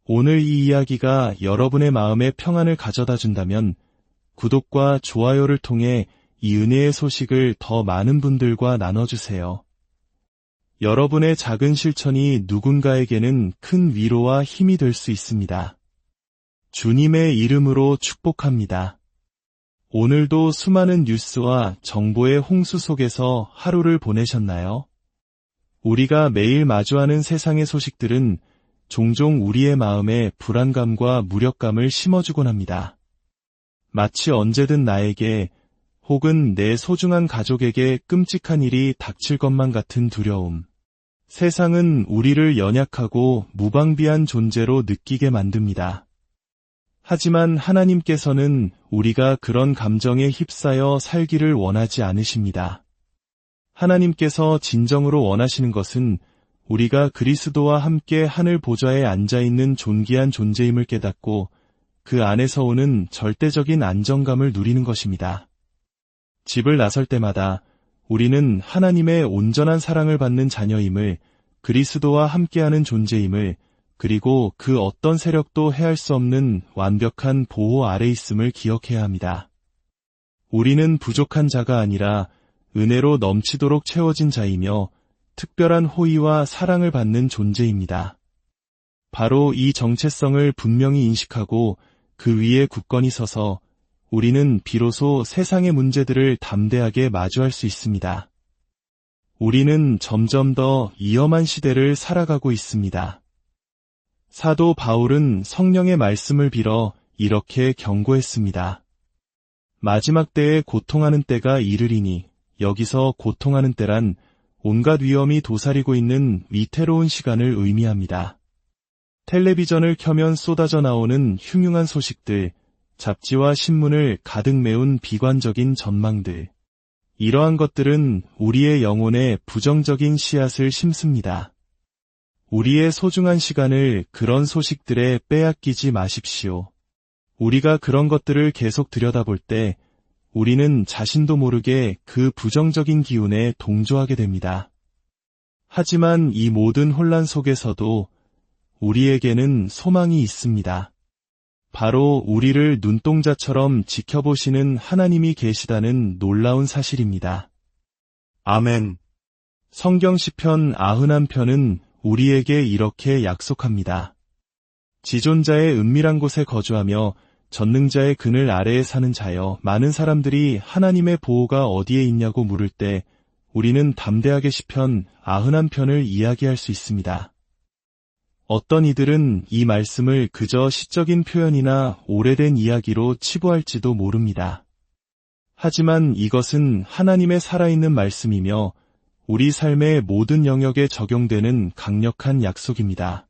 오늘 이 이야기가 여러분의 마음에 평안을 가져다 준다면 구독과 좋아요를 통해 이 은혜의 소식을 더 많은 분들과 나눠주세요. 여러분의 작은 실천이 누군가에게는 큰 위로와 힘이 될 수 있습니다. 주님의 이름으로 축복합니다. 오늘도 수많은 뉴스와 정보의 홍수 속에서 하루를 보내셨나요? 우리가 매일 마주하는 세상의 소식들은 종종 우리의 마음에 불안감과 무력감을 심어주곤 합니다. 마치 언제든 나에게 혹은 내 소중한 가족에게 끔찍한 일이 닥칠 것만 같은 두려움. 세상은 우리를 연약하고 무방비한 존재로 느끼게 만듭니다. 하지만 하나님께서는 우리가 그런 감정에 휩싸여 살기를 원하지 않으십니다. 하나님께서 진정으로 원하시는 것은 우리가 그리스도와 함께 하늘 보좌에 앉아있는 존귀한 존재임을 깨닫고 그 안에서 오는 절대적인 안정감을 누리는 것입니다. 집을 나설 때마다 우리는 하나님의 온전한 사랑을 받는 자녀임을, 그리스도와 함께하는 존재임을, 그리고 그 어떤 세력도 해할 수 없는 완벽한 보호 아래 있음을 기억해야 합니다. 우리는 부족한 자가 아니라 은혜로 넘치도록 채워진 자이며 특별한 호의와 사랑을 받는 존재입니다. 바로 이 정체성을 분명히 인식하고 그 위에 굳건히 서서 우리는 비로소 세상의 문제들을 담대하게 마주할 수 있습니다. 우리는 점점 더 위험한 시대를 살아가고 있습니다. 사도 바울은 성령의 말씀을 빌어 이렇게 경고했습니다. 마지막 때에 고통하는 때가 이르리니, 여기서 고통하는 때란 온갖 위험이 도사리고 있는 위태로운 시간을 의미합니다. 텔레비전을 켜면 쏟아져 나오는 흉흉한 소식들, 잡지와 신문을 가득 메운 비관적인 전망들. 이러한 것들은 우리의 영혼에 부정적인 씨앗을 심습니다. 우리의 소중한 시간을 그런 소식들에 빼앗기지 마십시오. 우리가 그런 것들을 계속 들여다볼 때 우리는 자신도 모르게 그 부정적인 기운에 동조하게 됩니다. 하지만 이 모든 혼란 속에서도 우리에게는 소망이 있습니다. 바로 우리를 눈동자처럼 지켜보시는 하나님이 계시다는 놀라운 사실입니다. 아멘. 성경 시편 91편은 우리에게 이렇게 약속합니다. 지존자의 은밀한 곳에 거주하며 전능자의 그늘 아래에 사는 자여, 많은 사람들이 하나님의 보호가 어디에 있냐고 물을 때 우리는 담대하게 시편 91편을 이야기할 수 있습니다. 어떤 이들은 이 말씀을 그저 시적인 표현이나 오래된 이야기로 치부할지도 모릅니다. 하지만 이것은 하나님의 살아있는 말씀이며 우리 삶의 모든 영역에 적용되는 강력한 약속입니다.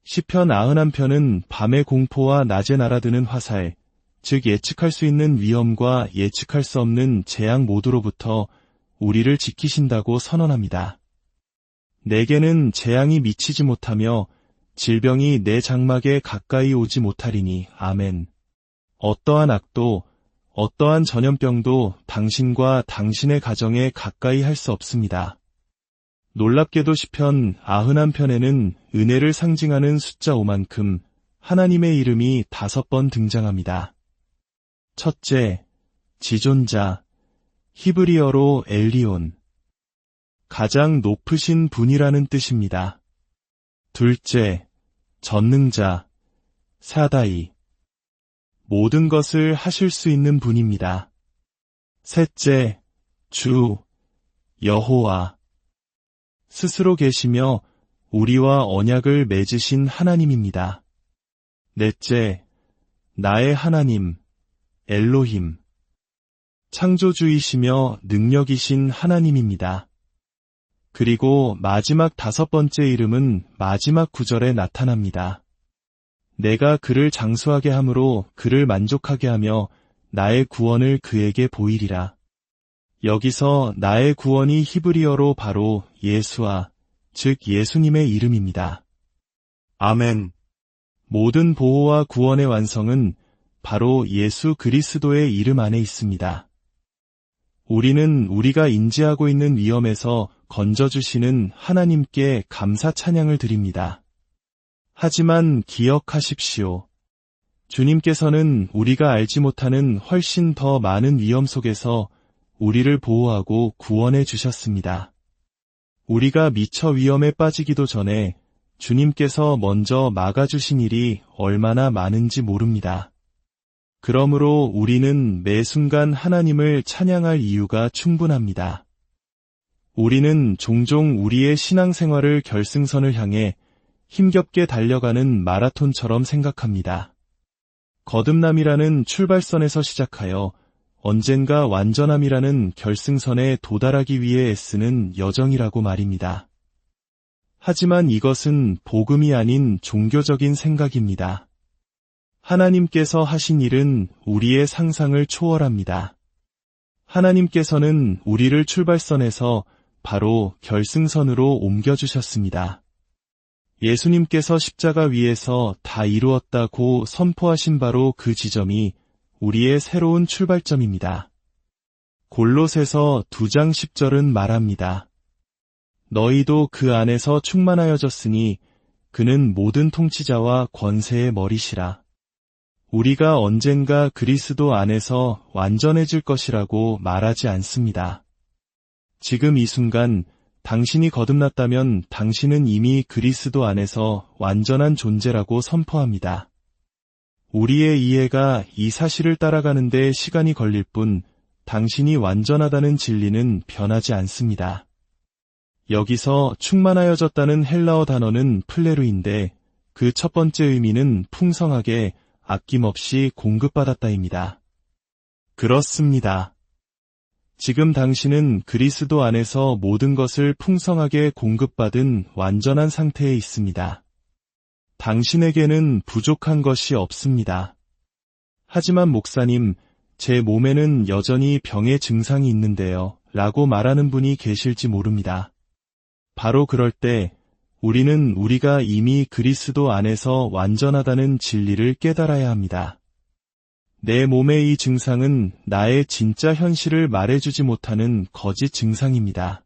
시편 91편은 밤의 공포와 낮에 날아드는 화살, 즉 예측할 수 있는 위험과 예측할 수 없는 재앙 모두로부터 우리를 지키신다고 선언합니다. 내게는 재앙이 미치지 못하며 질병이 내 장막에 가까이 오지 못하리니. 아멘. 어떠한 악도, 어떠한 전염병도 당신과 당신의 가정에 가까이 할 수 없습니다. 놀랍게도 시편 91편에는 은혜를 상징하는 숫자 5만큼 하나님의 이름이 5번 등장합니다. 첫째, 지존자, 히브리어로 엘리온, 가장 높으신 분이라는 뜻입니다. 둘째, 전능자, 사다이, 모든 것을 하실 수 있는 분입니다. 셋째, 주, 여호와, 스스로 계시며 우리와 언약을 맺으신 하나님입니다. 넷째, 나의 하나님, 엘로힘, 창조주이시며 능력이신 하나님입니다. 그리고 마지막 5번째 이름은 마지막 구절에 나타납니다. 내가 그를 장수하게 함으로 그를 만족하게 하며 나의 구원을 그에게 보이리라. 여기서 나의 구원이 히브리어로 바로 예수아, 즉 예수님의 이름입니다. 아멘. 모든 보호와 구원의 완성은 바로 예수 그리스도의 이름 안에 있습니다. 우리는 우리가 인지하고 있는 위험에서 건져주시는 하나님께 감사 찬양을 드립니다. 하지만 기억하십시오. 주님께서는 우리가 알지 못하는 훨씬 더 많은 위험 속에서 우리를 보호하고 구원해 주셨습니다. 우리가 미처 위험에 빠지기도 전에 주님께서 먼저 막아주신 일이 얼마나 많은지 모릅니다. 그러므로 우리는 매 순간 하나님을 찬양할 이유가 충분합니다. 우리는 종종 우리의 신앙생활을 결승선을 향해 힘겹게 달려가는 마라톤처럼 생각합니다. 거듭남이라는 출발선에서 시작하여 언젠가 완전함이라는 결승선에 도달하기 위해 애쓰는 여정이라고 말입니다. 하지만 이것은 복음이 아닌 종교적인 생각입니다. 하나님께서 하신 일은 우리의 상상을 초월합니다. 하나님께서는 우리를 출발선에서 바로 결승선으로 옮겨주셨습니다. 예수님께서 십자가 위에서 다 이루었다고 선포하신 바로 그 지점이 우리의 새로운 출발점입니다. 골로새서 2장 10절은 말합니다. 너희도 그 안에서 충만하여졌으니 그는 모든 통치자와 권세의 머리시라. 우리가 언젠가 그리스도 안에서 완전해질 것이라고 말하지 않습니다. 지금 이 순간 당신이 거듭났다면 당신은 이미 그리스도 안에서 완전한 존재라고 선포합니다. 우리의 이해가 이 사실을 따라가는데 시간이 걸릴 뿐 당신이 완전하다는 진리는 변하지 않습니다. 여기서 충만하여졌다는 헬라어 단어는 플레루인데 그 첫 번째 의미는 풍성하게 아낌없이 공급받았다입니다. 그렇습니다. 지금 당신은 그리스도 안에서 모든 것을 풍성하게 공급받은 완전한 상태에 있습니다. 당신에게는 부족한 것이 없습니다. 하지만 목사님, 제 몸에는 여전히 병의 증상이 있는데요, 라고 말하는 분이 계실지 모릅니다. 바로 그럴 때 우리는 우리가 이미 그리스도 안에서 완전하다는 진리를 깨달아야 합니다. 내 몸의 이 증상은 나의 진짜 현실을 말해주지 못하는 거짓 증상입니다.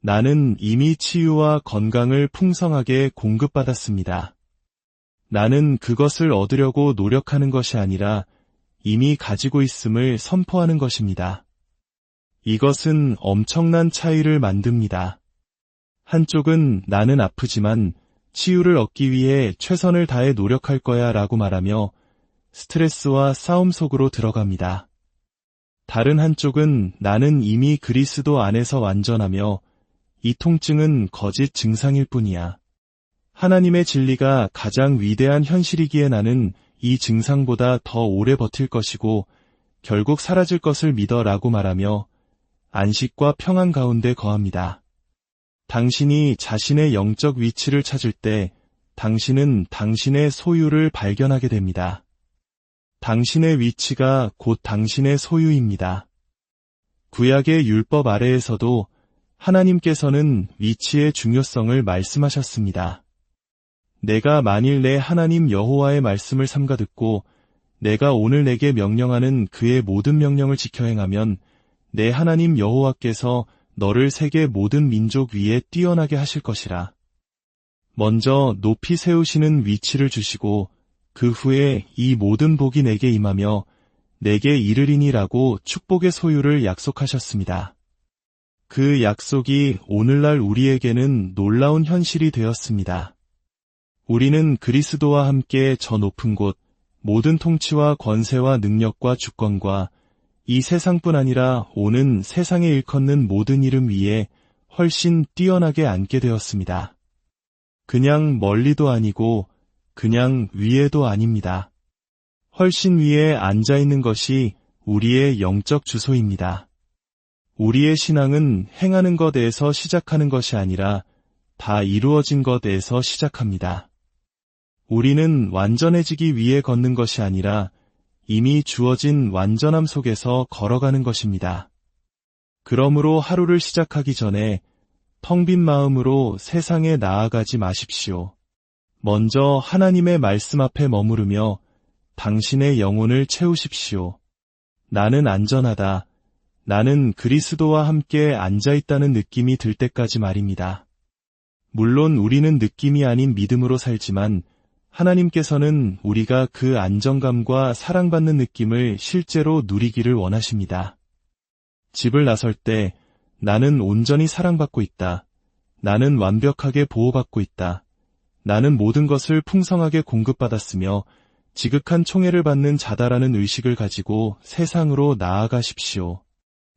나는 이미 치유와 건강을 풍성하게 공급받았습니다. 나는 그것을 얻으려고 노력하는 것이 아니라 이미 가지고 있음을 선포하는 것입니다. 이것은 엄청난 차이를 만듭니다. 한쪽은 나는 아프지만 치유를 얻기 위해 최선을 다해 노력할 거야 라고 말하며 스트레스와 싸움 속으로 들어갑니다. 다른 한쪽은 나는 이미 그리스도 안에서 완전하며 이 통증은 거짓 증상일 뿐이야. 하나님의 진리가 가장 위대한 현실이기에 나는 이 증상보다 더 오래 버틸 것이고 결국 사라질 것을 믿어 라고 말하며 안식과 평안 가운데 거합니다. 당신이 자신의 영적 위치를 찾을 때 당신은 당신의 소유를 발견하게 됩니다. 당신의 위치가 곧 당신의 소유입니다. 구약의 율법 아래에서도 하나님께서는 위치의 중요성을 말씀하셨습니다. 내가 만일 내 하나님 여호와의 말씀을 삼가 듣고 내가 오늘 내게 명령하는 그의 모든 명령을 지켜 행하면 내 하나님 여호와께서 너를 세계 모든 민족 위에 뛰어나게 하실 것이라. 먼저 높이 세우시는 위치를 주시고 그 후에 이 모든 복이 내게 임하며 내게 이르리니라고 축복의 소유를 약속하셨습니다. 그 약속이 오늘날 우리에게는 놀라운 현실이 되었습니다. 우리는 그리스도와 함께 저 높은 곳, 모든 통치와 권세와 능력과 주권과 이 세상뿐 아니라 오는 세상에 일컫는 모든 이름 위에 훨씬 뛰어나게 앉게 되었습니다. 그냥 멀리도 아니고 그냥 위에도 아닙니다. 훨씬 위에 앉아있는 것이 우리의 영적 주소입니다. 우리의 신앙은 행하는 것에서 시작하는 것이 아니라 다 이루어진 것에서 시작합니다. 우리는 완전해지기 위해 걷는 것이 아니라 이미 주어진 완전함 속에서 걸어가는 것입니다. 그러므로 하루를 시작하기 전에 텅 빈 마음으로 세상에 나아가지 마십시오. 먼저 하나님의 말씀 앞에 머무르며 당신의 영혼을 채우십시오. 나는 안전하다. 나는 그리스도와 함께 앉아있다는 느낌이 들 때까지 말입니다. 물론 우리는 느낌이 아닌 믿음으로 살지만 하나님께서는 우리가 그 안정감과 사랑받는 느낌을 실제로 누리기를 원하십니다. 집을 나설 때 나는 온전히 사랑받고 있다. 나는 완벽하게 보호받고 있다. 나는 모든 것을 풍성하게 공급받았으며 지극한 총애를 받는 자다라는 의식을 가지고 세상으로 나아가십시오.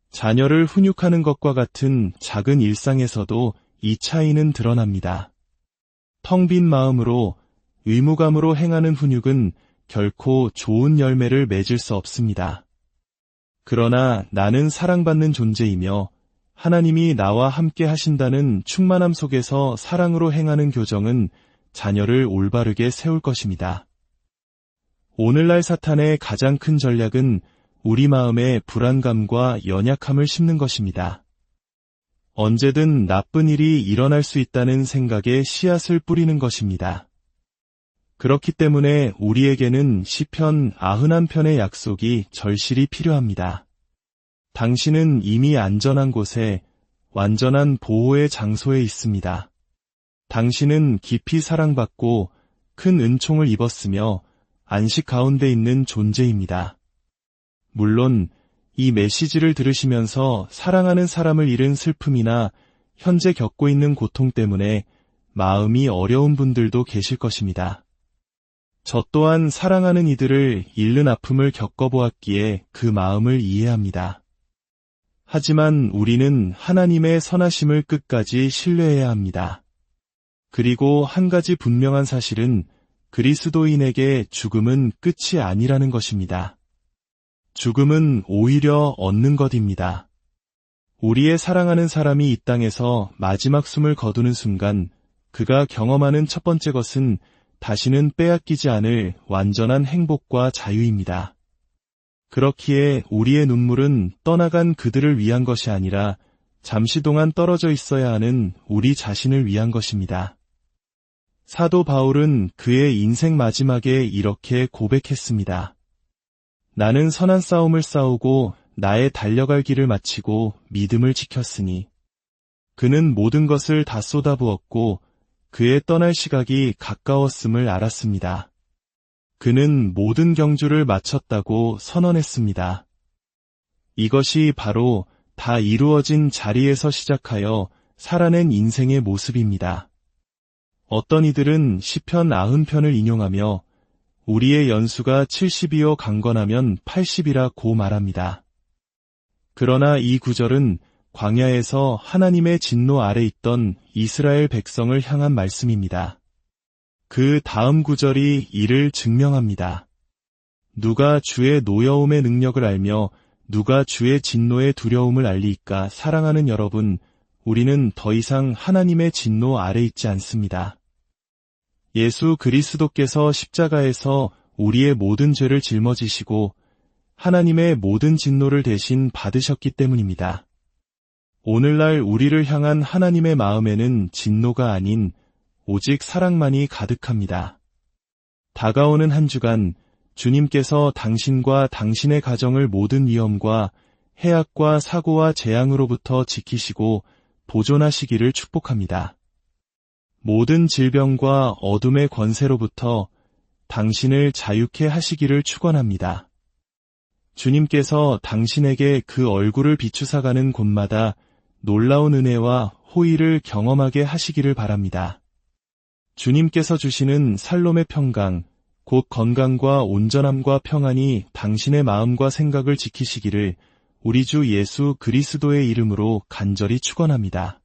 자녀를 훈육하는 것과 같은 작은 일상에서도 이 차이는 드러납니다. 텅 빈 마음으로 의무감으로 행하는 훈육은 결코 좋은 열매를 맺을 수 없습니다. 그러나 나는 사랑받는 존재이며 하나님이 나와 함께 하신다는 충만함 속에서 사랑으로 행하는 교정은 자녀를 올바르게 세울 것입니다. 오늘날 사탄의 가장 큰 전략은 우리 마음에 불안감과 연약함을 심는 것입니다. 언제든 나쁜 일이 일어날 수 있다는 생각에 씨앗을 뿌리는 것입니다. 그렇기 때문에 우리에게는 시편 91편의 약속이 절실히 필요합니다. 당신은 이미 안전한 곳에 완전한 보호의 장소에 있습니다. 당신은 깊이 사랑받고 큰 은총을 입었으며 안식 가운데 있는 존재입니다. 물론 이 메시지를 들으시면서 사랑하는 사람을 잃은 슬픔이나 현재 겪고 있는 고통 때문에 마음이 어려운 분들도 계실 것입니다. 저 또한 사랑하는 이들을 잃는 아픔을 겪어보았기에 그 마음을 이해합니다. 하지만 우리는 하나님의 선하심을 끝까지 신뢰해야 합니다. 그리고 한 가지 분명한 사실은 그리스도인에게 죽음은 끝이 아니라는 것입니다. 죽음은 오히려 얻는 것입니다. 우리의 사랑하는 사람이 이 땅에서 마지막 숨을 거두는 순간 그가 경험하는 첫 번째 것은 다시는 빼앗기지 않을 완전한 행복과 자유입니다. 그렇기에 우리의 눈물은 떠나간 그들을 위한 것이 아니라 잠시 동안 떨어져 있어야 하는 우리 자신을 위한 것입니다. 사도 바울은 그의 인생 마지막에 이렇게 고백했습니다. 나는 선한 싸움을 싸우고 나의 달려갈 길을 마치고 믿음을 지켰으니 그는 모든 것을 다 쏟아부었고 그의 떠날 시각이 가까웠음을 알았습니다. 그는 모든 경주를 마쳤다고 선언했습니다. 이것이 바로 다 이루어진 자리에서 시작하여 살아낸 인생의 모습입니다. 어떤 이들은 시편 90편을 인용하며 우리의 연수가 70이요 강건하면 80이라고 말합니다. 그러나 이 구절은 광야에서 하나님의 진노 아래 있던 이스라엘 백성을 향한 말씀입니다. 그 다음 구절이 이를 증명합니다. 누가 주의 노여움의 능력을 알며 누가 주의 진노의 두려움을 알리이까. 사랑하는 여러분, 우리는 더 이상 하나님의 진노 아래 있지 않습니다. 예수 그리스도께서 십자가에서 우리의 모든 죄를 짊어지시고 하나님의 모든 진노를 대신 받으셨기 때문입니다. 오늘날 우리를 향한 하나님의 마음에는 진노가 아닌 오직 사랑만이 가득합니다. 다가오는 한 주간 주님께서 당신과 당신의 가정을 모든 위험과 해악과 사고와 재앙으로부터 지키시고 보존하시기를 축복합니다. 모든 질병과 어둠의 권세로부터 당신을 자유케 하시기를 축원합니다. 주님께서 당신에게 그 얼굴을 비추사가는 곳마다 놀라운 은혜와 호의를 경험하게 하시기를 바랍니다. 주님께서 주시는 살롬의 평강, 곧 건강과 온전함과 평안이 당신의 마음과 생각을 지키시기를 우리 주 예수 그리스도의 이름으로 간절히 축원합니다.